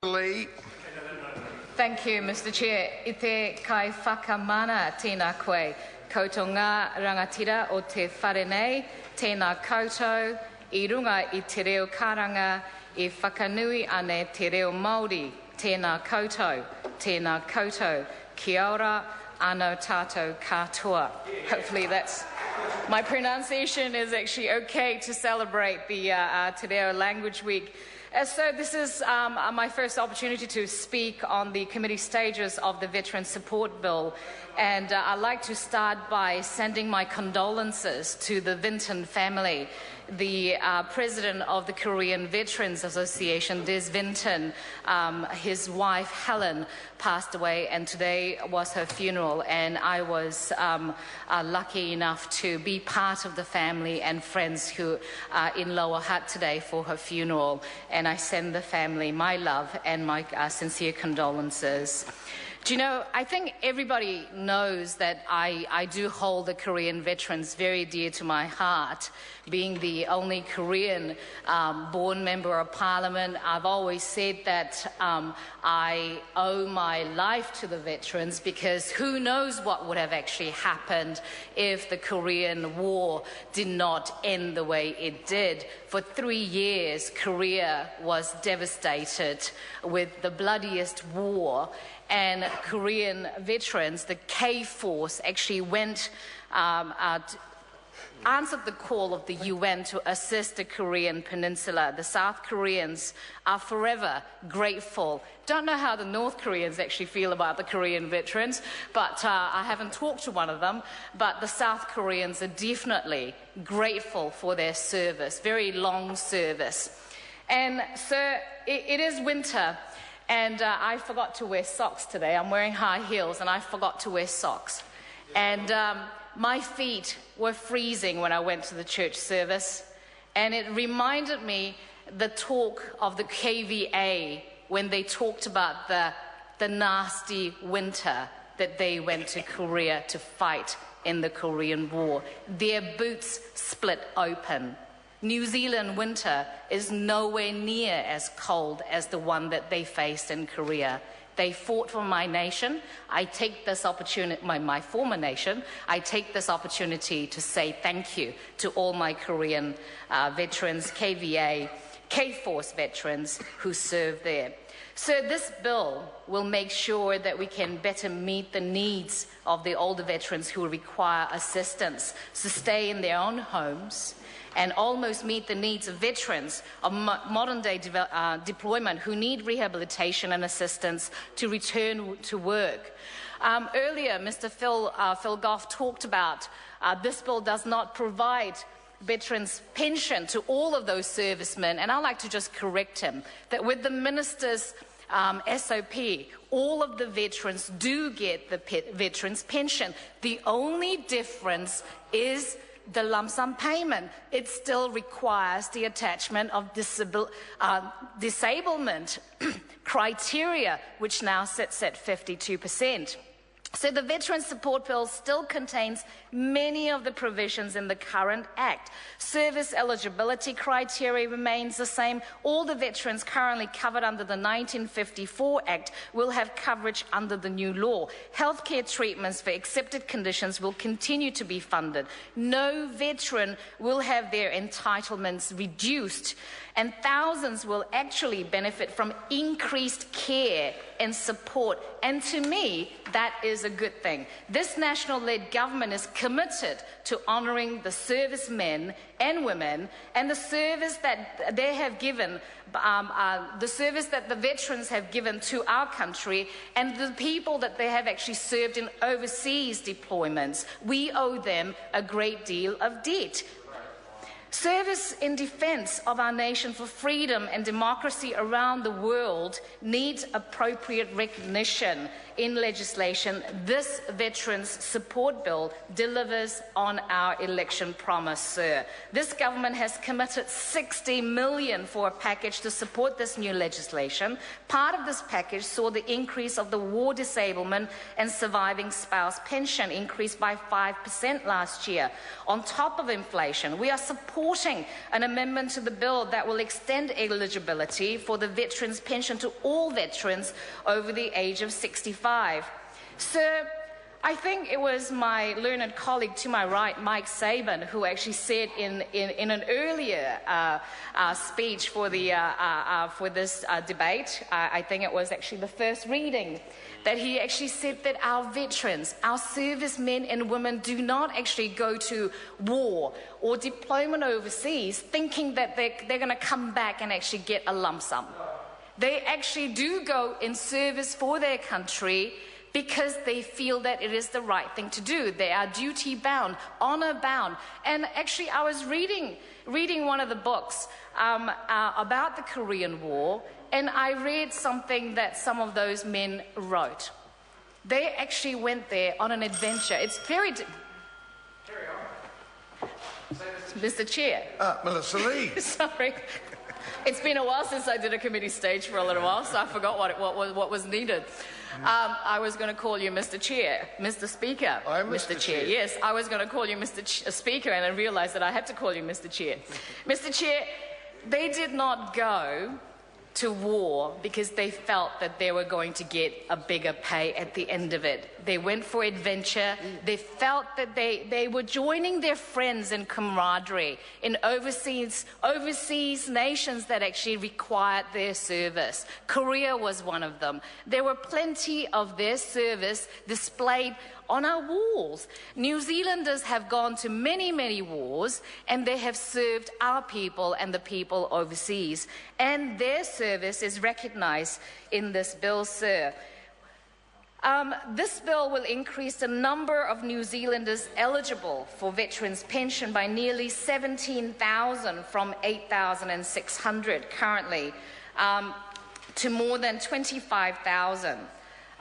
Thank you, Mr. Chair. I te kai whakamana tēnā koe. Koutou ngā rangatira o te wharenei, tēnā koutou, I runga I te reo karanga, I whakanui ane te reo Māori, tēnā koutou, kia ora, anō tātou katoa. Hopefully that's, my pronunciation is actually okay to celebrate the Te Reo Language Week. So this is my first opportunity to speak on the committee stages of the Veteran Support Bill, and I'd like to start by sending my condolences to the Vinton family. The president of the Korean Veterans Association, Des Vinton, his wife Helen passed away, and today was her funeral, and I was lucky enough to be part of the family and friends who are in Lower Hutt today for her funeral, and I send the family my love and my sincere condolences. Do you know, I think everybody knows that I do hold the Korean veterans very dear to my heart. Being the only Korean born member of parliament, I've always said that I owe my life to the veterans, because who knows what would have actually happened if the Korean War did not end the way it did. For 3 years, Korea was devastated with the bloodiest war. And Korean veterans, the K-Force, actually went, answered the call of the UN to assist the Korean peninsula. The South Koreans are forever grateful. Don't know how the North Koreans actually feel about the Korean veterans, but I haven't talked to one of them. But the South Koreans are definitely grateful for their service, very long service. And so it is winter. And I forgot to wear socks today. I'm wearing high heels and I forgot to wear socks. And my feet were freezing when I went to the church service. And it reminded me the talk of the KVA when they talked about the nasty winter that they went to Korea to fight in the Korean War. Their boots split open. New Zealand winter is nowhere near as cold as the one that they faced in Korea. They fought for my nation. I take this opportunity, my former nation, I take this opportunity to say thank you to all my Korean veterans, KVA, K-Force veterans who served there. So this bill will make sure that we can better meet the needs of the older veterans who require assistance to stay in their own homes, and almost meet the needs of veterans of modern-day deployment who need rehabilitation and assistance to return to work. Earlier, Mr. Phil Goff talked about this bill does not provide veterans' pension to all of those servicemen, and I'd like to just correct him, that with the minister's SOP, all of the veterans do get the veterans' pension. The only difference is the lump sum payment. It still requires the attachment of disablement criteria, which now sits at 52%. So the Veteran Support Bill still contains many of the provisions in the current Act. Service eligibility criteria remains the same. All the veterans currently covered under the 1954 Act will have coverage under the new law. Healthcare treatments for accepted conditions will continue to be funded. No veteran will have their entitlements reduced, and thousands will actually benefit from increased care and support. And to me, that is a good thing. This national-led government is committed to honouring the servicemen and women and the service that they have given, the service that the veterans have given to our country and the people that they have actually served in overseas deployments. We owe them a great deal of debt. Service in defence of our nation for freedom and democracy around the world needs appropriate recognition in legislation, this Veterans Support Bill delivers on our election promise, sir. This government has committed $60 million for a package to support this new legislation. Part of this package saw the increase of the war disablement and surviving spouse pension increased by 5% last year. On top of inflation, we are supporting an amendment to the bill that will extend eligibility for the veterans' pension to all veterans over the age of 65. Sir, I think it was my learned colleague to my right, Mike Sabin, who actually said in an earlier speech for this debate, I think it was actually the first reading, that he actually said that our veterans, our servicemen and women do not actually go to war or deployment overseas thinking that they're going to come back and actually get a lump sum. They actually do go in service for their country because they feel that it is the right thing to do. They are duty-bound, honor-bound. And actually, I was reading one of the books about the Korean War, and I read something that some of those men wrote. They actually went there on an adventure. It's very... Mr. Chair. Melissa Lee. Sorry. It's been a while since I did a committee stage for a little while, so I forgot what was needed. I was going to call you Mr. Chair, Mr. Speaker. I'm Mr. Chair. Yes, I was going to call you Mr. Speaker, and I realized that I had to call you Mr. Chair. Mr. Chair, they did not go to war because they felt that they were going to get a bigger pay at the end of it. They went for adventure. They felt that they were joining their friends in camaraderie in overseas nations that actually required their service. Korea was one of them. There were plenty of their service displayed on our walls. New Zealanders have gone to many, many wars, and they have served our people and the people overseas. And their service is recognized in this bill, sir. This bill will increase the number of New Zealanders eligible for veterans' pension by nearly 17,000 from 8,600 currently to more than 25,000.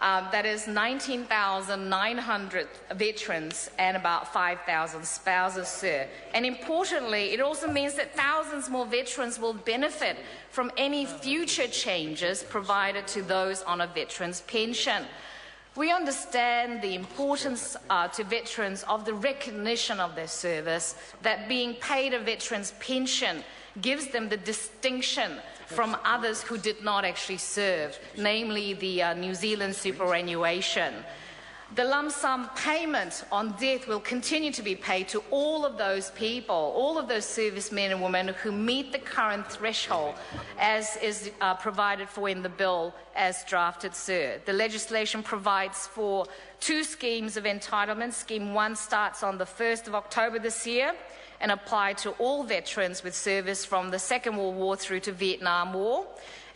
That is 19,900 veterans and about 5,000 spouses, sir. And importantly, it also means that thousands more veterans will benefit from any future changes provided to those on a veteran's pension. We understand the importance to veterans of the recognition of their service, that being paid a veteran's pension gives them the distinction from others who did not actually serve, namely the New Zealand superannuation. The lump sum payment on death will continue to be paid to all of those people, all of those servicemen and women who meet the current threshold as is provided for in the bill as drafted, sir. The legislation provides for two schemes of entitlement. Scheme 1 starts on the 1st of October this year and apply to all veterans with service from the Second World War through to Vietnam War.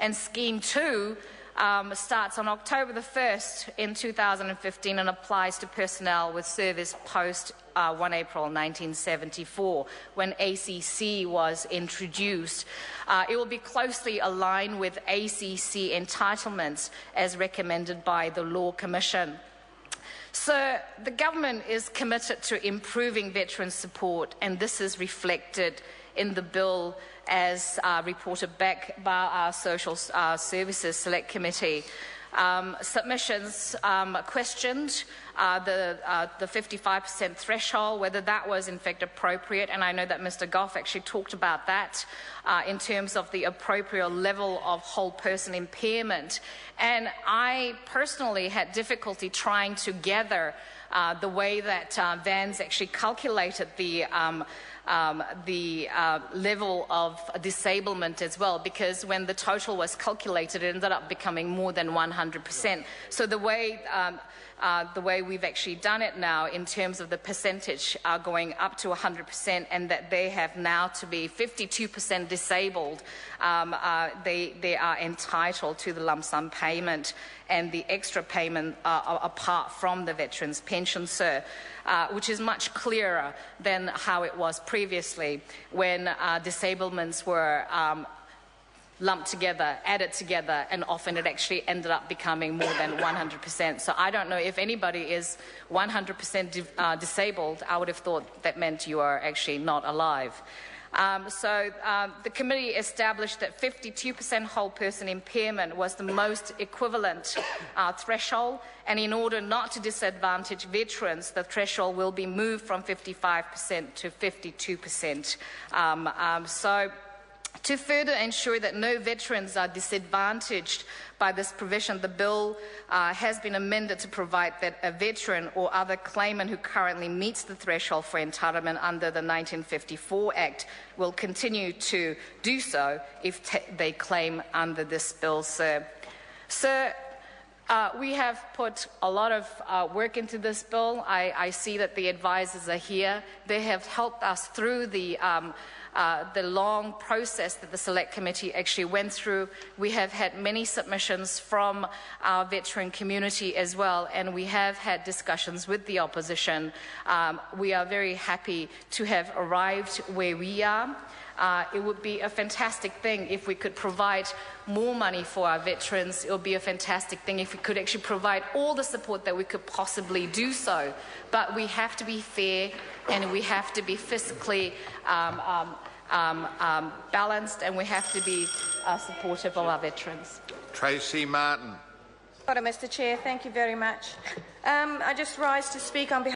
And Scheme 2 starts on October the 1st in 2015 and applies to personnel with service post 1 April 1974, when ACC was introduced. It will be closely aligned with ACC entitlements as recommended by the Law Commission. So the government is committed to improving veteran support, and this is reflected in the bill as reported back by our Social Services Select Committee. Submissions questioned the 55% threshold, whether that was in fact appropriate, and I know that Mr. Goff actually talked about that in terms of the appropriate level of whole person impairment. And I personally had difficulty trying to gather the way that Vans actually calculated the level of disablement as well, because when the total was calculated, it ended up becoming more than 100%. So the way we've actually done it now in terms of the percentage going up to 100%, and that they have now to be 52% disabled, they are entitled to the lump sum payment and the extra payment apart from the veteran's pension, sir, which is much clearer than how it was previously when disablements were lumped together, added together, and often it actually ended up becoming more than 100%. So I don't know if anybody is 100% disabled. I would have thought that meant you are actually not alive. The committee established that 52% whole person impairment was the most equivalent threshold, and in order not to disadvantage veterans, the threshold will be moved from 55% to 52%. To further ensure that no veterans are disadvantaged by this provision, the bill has been amended to provide that a veteran or other claimant who currently meets the threshold for entitlement under the 1954 Act will continue to do so if they claim under this bill, sir. Sir, we have put a lot of work into this bill. I see that the advisors are here. They have helped us through the long process that the Select Committee actually went through. We have had many submissions from our veteran community as well, and we have had discussions with the opposition. We are very happy to have arrived where we are. It would be a fantastic thing if we could provide more money for our veterans. It would be a fantastic thing if we could actually provide all the support that we could possibly do so. But we have to be fair, and we have to be fiscally balanced, and we have to be supportive of our veterans. Tracy Martin. Mr. Chair, thank you very much. I just rise to speak on behalf